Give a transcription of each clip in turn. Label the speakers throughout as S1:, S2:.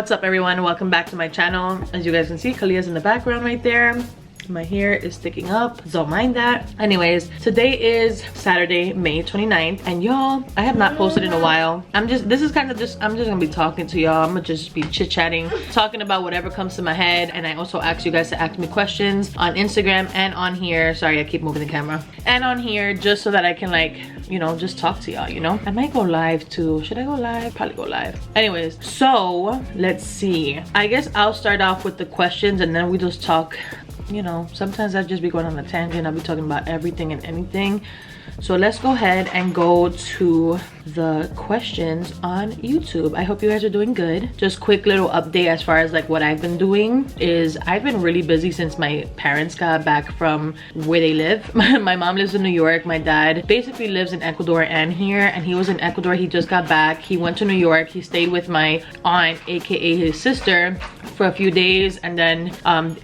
S1: What's up everyone, welcome back to my channel. As you guys can see, Kalia's in the background right there. My hair is sticking up, don't mind that. Anyways, today is Saturday, May 29th, and y'all, I have not posted in a while. I'm just gonna be talking to y'all. I'm gonna just be chit-chatting, talking about whatever comes to my head. And I also ask you guys to ask me questions on Instagram and on here. Sorry, I keep moving the camera. And on here, just so that I can, like, you know, just talk to y'all, you know? I might go live too. Should I go live? Probably go live. Anyways, so let's see. I guess I'll start off with the questions and then we just talk. You know, sometimes I'll just be going on a tangent. I'll be talking about everything and anything. So let's go ahead and go to the questions on YouTube. I hope you guys are doing good. Just quick little update as far as like what I've been doing is I've been really busy since my parents got back from where they live. My mom lives in New York. My dad basically lives in Ecuador and here, and he was in Ecuador. He just got back. He went to New York. He stayed with my aunt, aka his sister, for a few days, and then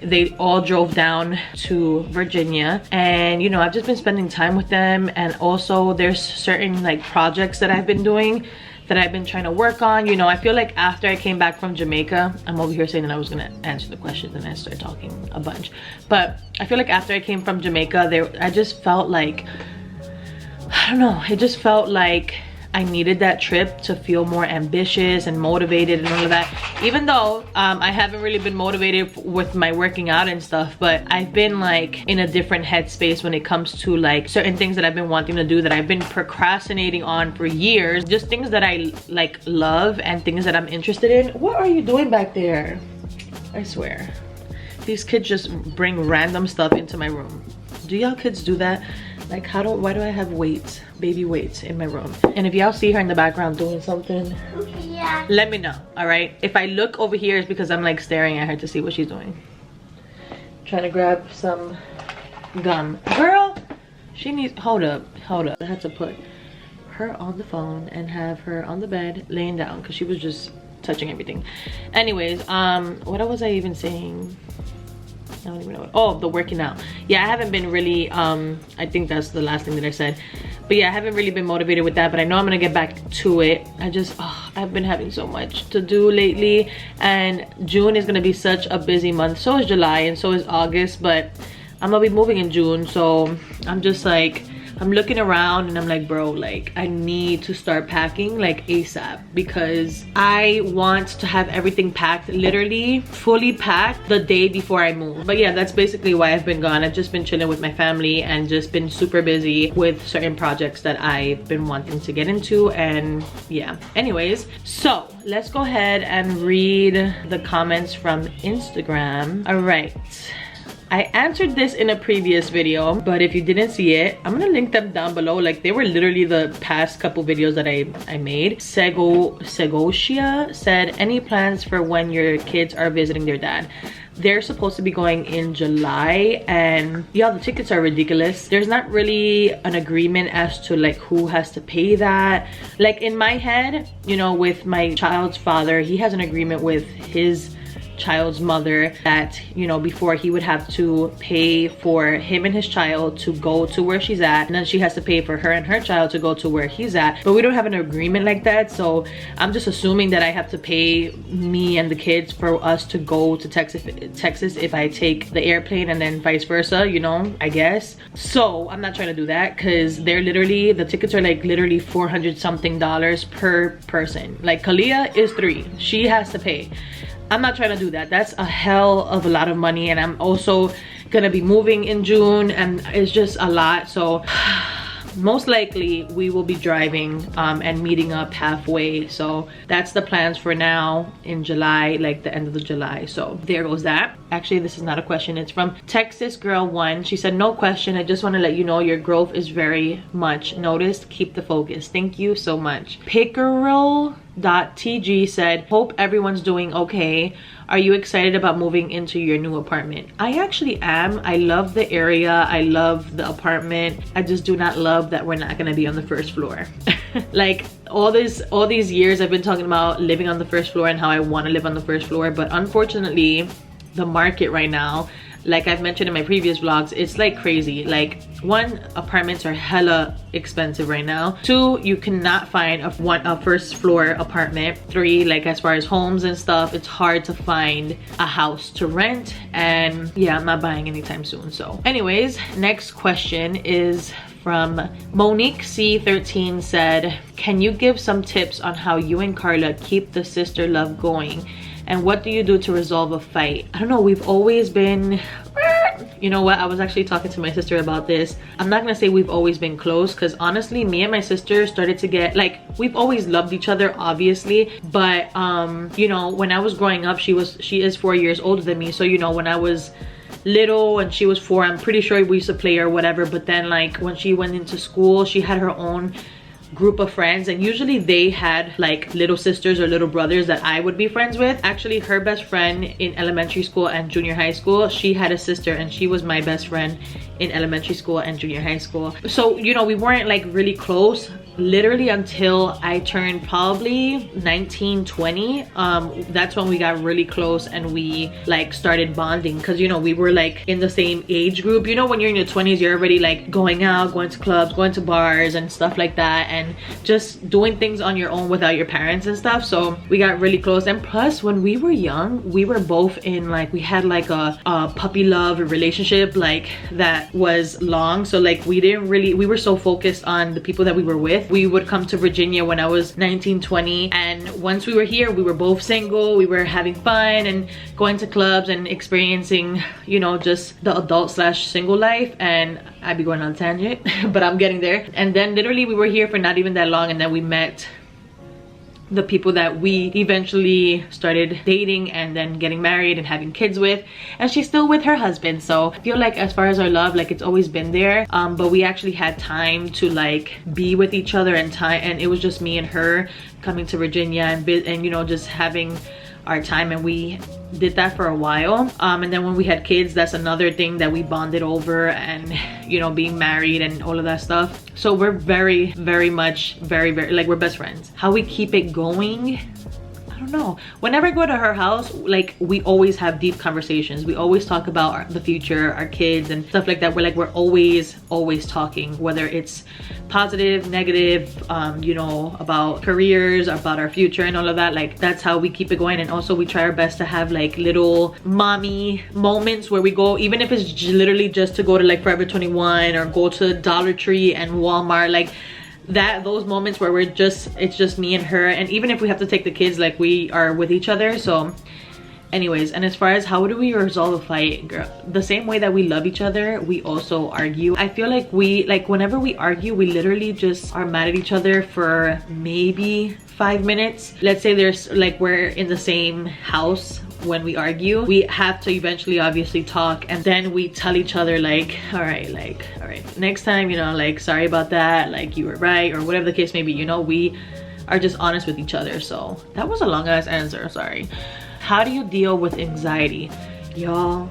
S1: they all drove down to Virginia. And you know, I've just been spending time with them. And also there's certain like projects that I've been doing that I've been trying to work on. You know, I feel like after I came back from Jamaica, I'm over here saying that I was gonna answer the questions and I started talking a bunch, but I feel like after I came from Jamaica, I just felt like, I don't know, it just felt like I needed that trip to feel more ambitious and motivated and all of that. Even though I haven't really been motivated with my working out and stuff, but I've been like in a different headspace when it comes to like certain things that I've been wanting to do that I've been procrastinating on for years. Just things that I like love and things that I'm interested in. What are you doing back there? I swear. These kids just bring random stuff into my room. Do y'all kids do that? Like, why do I have weights, baby weights in my room? And if y'all see her in the background doing something, yeah, let me know, all right? If I look over here, it's because I'm like staring at her to see what she's doing. Trying to grab some gum. Girl, she needs, hold up. I had to put her on the phone and have her on the bed laying down because she was just touching everything. Anyways, what was I even saying? I don't even know. Oh, the working out. Yeah, I haven't been really, I think that's the last thing that I said. But yeah, I haven't really been motivated with that, but I know I'm gonna get back to it. I've been having so much to do lately, and June is gonna be such a busy month. So is July and so is August, but I'm gonna be moving in June. So I'm just like, I'm looking around and I'm like, bro, like I need to start packing like ASAP because I want to have everything packed, literally fully packed the day before I move. But yeah, that's basically why I've been gone. I've just been chilling with my family and just been super busy with certain projects that I've been wanting to get into. And yeah, anyways, so let's go ahead and read the comments from Instagram. All right. I answered this in a previous video, but if you didn't see it, I'm gonna link them down below. Like, they were literally the past couple videos that I made. Segoshia said, any plans for when your kids are visiting their dad? They're supposed to be going in July, and yeah, the tickets are ridiculous. There's not really an agreement as to like who has to pay that. Like in my head, you know, with my child's father, he has an agreement with his child's mother that, you know, before he would have to pay for him and his child to go to where she's at, and then she has to pay for her and her child to go to where he's at. But we don't have an agreement like that, so I'm just assuming that I have to pay me and the kids for us to go to Texas if I take the airplane, and then vice versa, you know, I guess. So I'm not trying to do that because they're literally, the tickets are like literally $400 something per person. Like Kalia is 3, she has to pay. I'm not trying to do that. That's a hell of a lot of money, and I'm also gonna be moving in June, and it's just a lot. So most likely we will be driving and meeting up halfway. So that's the plans for now in July, like the end of the July. So there goes that. Actually, this is not a question, it's from Texas Girl 1. She said, no question, I just want to let you know your growth is very much noticed. Keep the focus. Thank you so much. Pickerel.tg said, hope everyone's doing okay. Are you excited about moving into your new apartment? I actually am. I love the area. I love the apartment. I just do not love that we're not gonna be on the first floor. Like all these years I've been talking about living on the first floor and how I want to live on the first floor, but unfortunately the market right now, like I've mentioned in my previous vlogs, it's like crazy. Like, 1, apartments are hella expensive right now. 2, you cannot find a first floor apartment. 3, like as far as homes and stuff, it's hard to find a house to rent. And yeah, I'm not buying anytime soon. So anyways, next question is from Monique C13. Said, can you give some tips on how you and Carla keep the sister love going? And what do you do to resolve a fight? I don't know, we've always been, you know what, I was actually talking to my sister about this. I'm not gonna say we've always been close, because honestly, me and my sister started to get, like, we've always loved each other, obviously, but you know, when I was growing up, she is 4 years older than me. So, you know, when I was little and she was 4, I'm pretty sure we used to play or whatever. But then, like, when she went into school, she had her own group of friends, and usually they had like little sisters or little brothers that I would be friends with. Actually, her best friend in elementary school and junior high school, she had a sister, and she was my best friend in elementary school and junior high school. So, you know, we weren't like really close literally until I turned probably 19, 20. That's when we got really close and we like started bonding, because, you know, we were like in the same age group. You know, when you're in your 20s, you're already like going out, going to clubs, going to bars and stuff like that, and just doing things on your own without your parents and stuff. So we got really close. And plus, when we were young, we were both in like, we had like a puppy love relationship like that was long. So like we were so focused on the people that we were with. We would come to Virginia when I was 19, 20, and once we were here, we were both single. We were having fun and going to clubs and experiencing, you know, just the adult / single life. And I'd be going on a tangent, but I'm getting there. And then literally we were here for not even that long, and then we met the people that we eventually started dating and then getting married and having kids with, and she's still with her husband. So I feel like as far as our love, like it's always been there, but we actually had time to like be with each other, and it was just me and her coming to Virginia and you know, just having our time, and we did that for a while. And then when we had kids, that's another thing that we bonded over, and you know, being married and all of that stuff. So we're very much very like, we're best friends. How we keep it going, I don't know. Whenever I go to her house, like, we always have deep conversations. We always talk about the future, our kids and stuff like that. We're always talking, whether it's positive, negative, you know, about careers, about our future and all of that. Like, that's how we keep it going. And also we try our best to have like little mommy moments where we go, even if it's literally just to go to like Forever 21 or go to Dollar Tree and Walmart, like those moments where it's just me and her. And even if we have to take the kids, like, we are with each other. So anyways, and as far as how do we resolve a fight, girl, the same way that we love each other, we also argue. I feel like whenever we argue, we literally just are mad at each other for maybe 5 minutes. Let's say we're in the same house. When we argue, we have to eventually obviously talk, and then we tell each other like, all right, next time, you know, like, sorry about that, like, you were right, or whatever the case may be. You know, we are just honest with each other. So that was a long ass answer, sorry. How do you deal with anxiety? Y'all,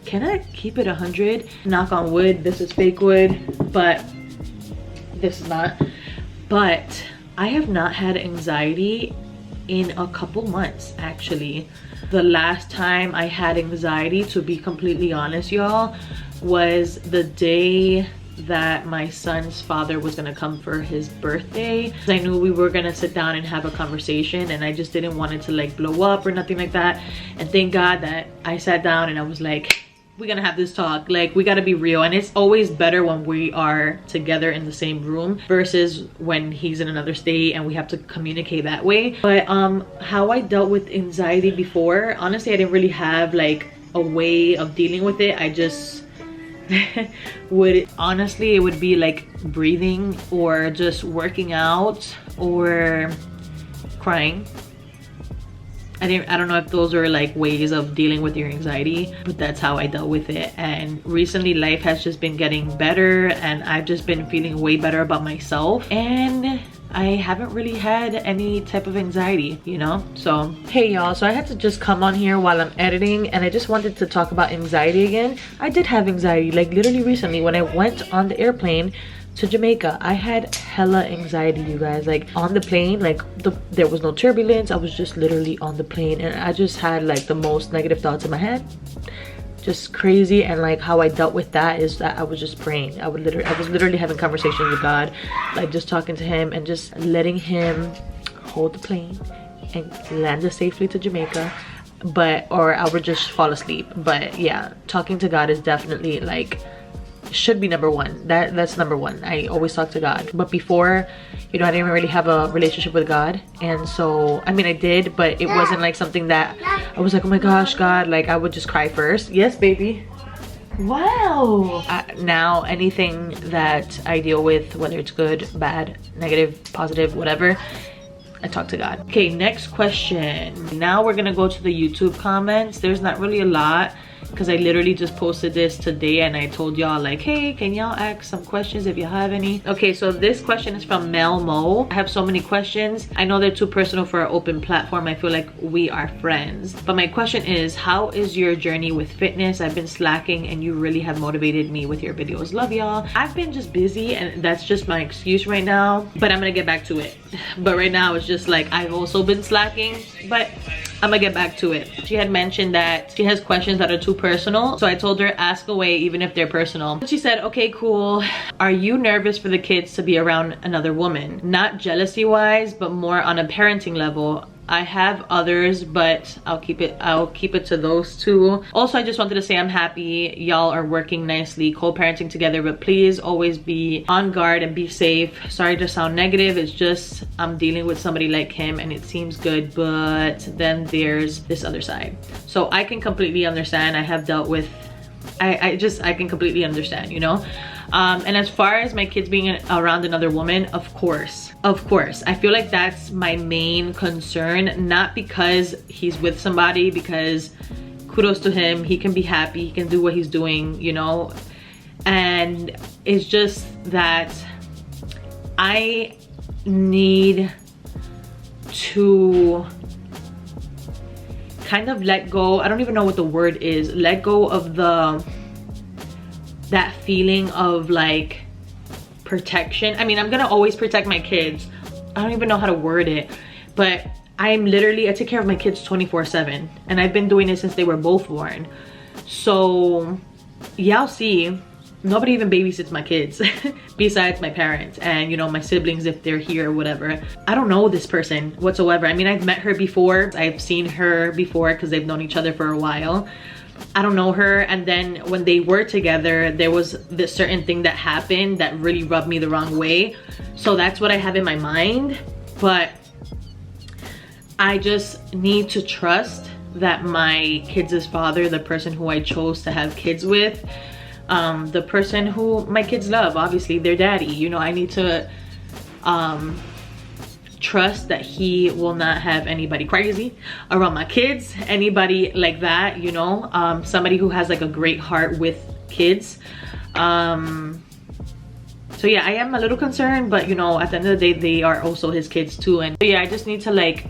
S1: can I keep it 100? Knock on wood, this is fake wood, but this is not. But I have not had anxiety in a couple months, actually. The last time I had anxiety, to be completely honest, y'all, was the day that my son's father was gonna come for his birthday. I knew we were gonna sit down and have a conversation, and I just didn't want it to like blow up or nothing like that. And thank God that I sat down and I was like, we're gonna have this talk, like, we gotta be real. And it's always better when we are together in the same room versus when he's in another state and we have to communicate that way. But how I dealt with anxiety before, honestly, I didn't really have like a way of dealing with it. I just honestly, it would be like breathing, or just working out, or crying. I don't know if those are like ways of dealing with your anxiety, but that's how I dealt with it. And recently life has just been getting better, and I've just been feeling way better about myself, and I haven't really had any type of anxiety, you know? So hey y'all, so I had to just come on here while I'm editing, and I just wanted to talk about anxiety again. I did have anxiety, like literally recently when I went on the airplane to Jamaica. I had hella anxiety, you guys. Like, on the plane, like there was no turbulence. I was just literally on the plane, and I just had like the most negative thoughts in my head. just crazy. And like how I dealt with that is that I was just praying. I was literally having conversations with God, like just talking to him and just letting him hold the plane and land us safely to Jamaica. Or I would just fall asleep. But yeah, talking to God is definitely like, should be number one. That's number one. I always talk to God. But before, you know, I didn't really have a relationship with God. And so, I mean, I did, but it wasn't like something that I was like, oh my gosh, God, like I would just cry first. Yes, baby. Wow. Now anything that I deal with, whether it's good, bad, negative, positive, whatever, I talk to God. Okay, next question. Now we're gonna go to the YouTube comments. There's not really a lot because I literally just posted this today and I told y'all like, hey, can y'all ask some questions if you have any? Okay, so this question is from Mel Mo. I have so many questions. I know they're too personal for an open platform. I feel like we are friends. But my question is, how is your journey with fitness? I've been slacking and you really have motivated me with your videos. Love y'all. I've been just busy and that's just my excuse right now, but I'm gonna get back to it. But right now it's just like I've also been slacking, but I'm gonna get back to it. She had mentioned that she has questions that are too personal, so I told her ask away even if they're personal. She said, okay, cool. Are you nervous for the kids to be around another woman? Not jealousy wise, but more on a parenting level. I have others, but I'll keep it to those two. Also, I just wanted to say I'm happy y'all are working nicely, co-parenting together, but please always be on guard and be safe. Sorry to sound negative, it's just I'm dealing with somebody like him and it seems good, but then there's this other side. So I can completely understand. I have dealt with, I can completely understand, you know. And as far as my kids being around another woman, of course, I feel like that's my main concern. Not because he's with somebody, because kudos to him, he can be happy, he can do what he's doing, you know. And it's just that I need to kind of let go. I don't even know what the word is. Let go of that feeling of like protection. I mean, I'm gonna always protect my kids. I don't even know how to word it, but I take care of my kids 24/7, and I've been doing it since they were both born. So y'all see, nobody even babysits my kids besides my parents and, you know, my siblings if they're here or whatever. I don't know this person whatsoever. I mean, I've met her before, I've seen her before because they've known each other for a while. I don't know her, and then when they were together, there was this certain thing that happened that really rubbed me the wrong way. So that's what I have in my mind. But I just need to trust that my kids' father, the person who I chose to have kids with, the person who my kids love, obviously their daddy, you know, I need to trust that he will not have anybody crazy around my kids, anybody like that, you know, somebody who has like a great heart with kids. So yeah, I am a little concerned, but you know, at the end of the day, they are also his kids too. And yeah, I just need to like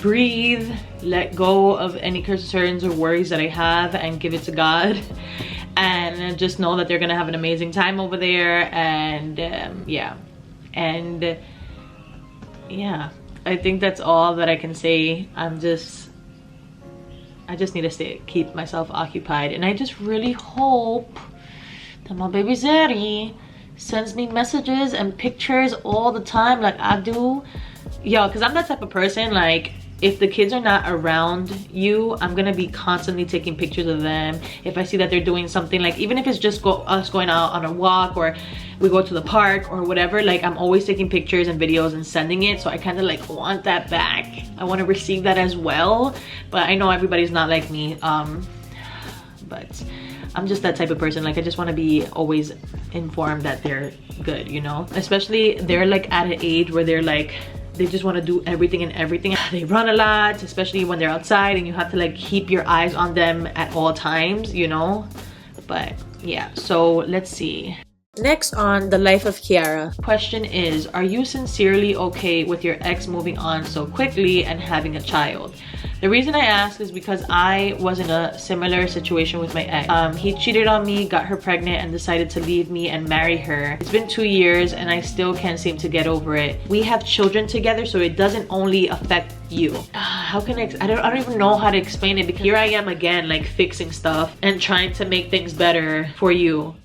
S1: breathe, let go of any concerns or worries that I have and give it to God, and just know that they're gonna have an amazing time over there. And yeah, I think that's all that I can say. I just need to keep myself occupied, and I just really hope that my baby Zeri sends me messages and pictures all the time like I do. Yo, because I'm that type of person, like if the kids are not around you, I'm gonna be constantly taking pictures of them. If I see that they're doing something, like even if it's just us going out on a walk or we go to the park or whatever, like I'm always taking pictures and videos and sending it. So I kind of like want that back. I want to receive that as well, but I know everybody's not like me. But I'm just that type of person. Like I just want to be always informed that they're good, you know. Especially they're like at an age where they're like, they just want to do everything and everything. They run a lot, especially when they're outside, and you have to like keep your eyes on them at all times, you know. But yeah, so let's see. Next on The Life of Kiara. Question is, are you sincerely okay with your ex moving on so quickly and having a child? The reason I ask is because I was in a similar situation with my ex. He cheated on me, got her pregnant, and decided to leave me and marry her. It's been 2 years and I still can't seem to get over it. We have children together, so it doesn't only affect you. How can I don't even know how to explain it, because here I am again, like fixing stuff and trying to make things better for you.